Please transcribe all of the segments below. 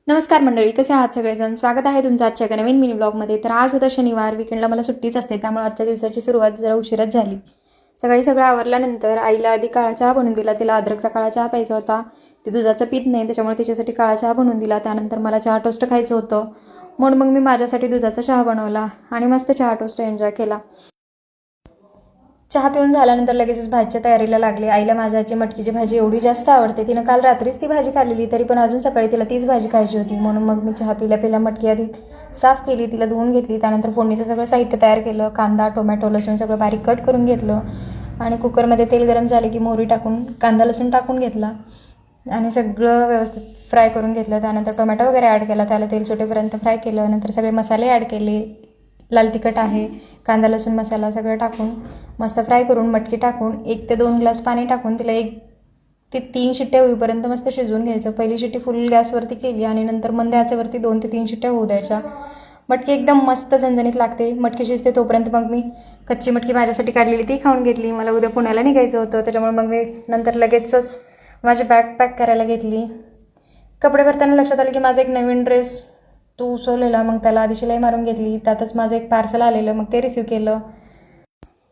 नमस्कार मंडळी, कसे आहात सगळेजण? स्वागत आहे तुमचं आजच्या एका नवीन मिनी ब्लॉगमध्ये. तर आज होता शनिवार, विकेंडला मला सुट्टीच असते, त्यामुळे आजच्या दिवसाची सुरुवात जरा उशिराच झाली. सकाळी सगळं आवरल्यानंतर आईला आधी काळा चहा बनवून दिला. तिला अद्रकचा काळा चहा प्यायचा होता. ती दुधाचं पीत नाही, त्याच्यामुळे तिच्यासाठी काळा चहा बनवून दिला. त्यानंतर मला चहा टोस्ट खायचं होतं, म्हणून मग मी माझ्यासाठी दुधाचा चहा बनवला आणि मस्त चहा टोस्ट एन्जॉय केला. चहा पिऊन झाल्यानंतर लगेचच भाजीच्या तयारीला लागली. आईला माझ्या आजची मटकीची भाजी एवढी जास्त आवडते, तिनं काल रात्रीच ती भाजी खाल्लेली, तरी पण अजून सकाळी तिला तीच भाजी खायची होती. म्हणून मग मी चहा पिल्या मटकी आधी साफ केली, तिला धुवून घेतली. त्यानंतर फोडणीचं सगळं साहित्य तयार केलं. कांदा, टोमॅटो, लसूण सगळं बारीक कट करून घेतलं आणि कुकरमध्ये तेल गरम झाले की मोहरी टाकून कांदा लसूण टाकून घेतला आणि सगळं व्यवस्थित फ्राय करून घेतलं. त्यानंतर टोमॅटो वगैरे ॲड केला, त्याला तेल सुटेपर्यंत फ्राय केलं. नंतर सगळे मसाले ॲड केले. लाल तिखट आहे, कांदा लसूण मसाला सगळं टाकून मस्त फ्राय करून मटकी टाकून 1 ते 2 ग्लास पाणी टाकून तिला 1 ते 3 शिट्ट्या होईपर्यंत मस्त शिजवून घ्यायचं. पहिली शिट्टी फुल गॅसवरती केली आणि नंतर मंद आचेवरती 2 ते 3 शिट्ट्या होऊ द्यायच्या. मटकी एकदम मस्त झणझणीत लागते. मटकी शिजते तोपर्यंत मग मी कच्ची मटकी माझ्यासाठी काढलेली ती खाऊन घेतली. मला उद्या पुण्याला निघायचं होतं, त्याच्यामुळे मग मी नंतर लगेचच माझी बॅग पॅक करायला घेतली. कपडे भरताना लक्षात आलं की माझा एक नवीन ड्रेस तो उसवलेला, मग त्याला आधी शिलाई मारून घेतली. त्यातच माझं एक पार्सल आलेलं, मग ते रिसीव केलं.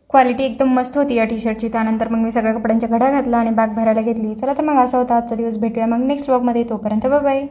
क्वालिटी एकदम मस्त होती या टी शर्टची. त्यानंतर मग मी सगळ्या कपड्यांच्या घड्या घातला आणि बॅग भरायला घेतली. चला तर मग असा होता आजचा दिवस. भेटूया मग नेक्स्ट व्लॉगमध्ये. तोपर्यंत बाय बाय.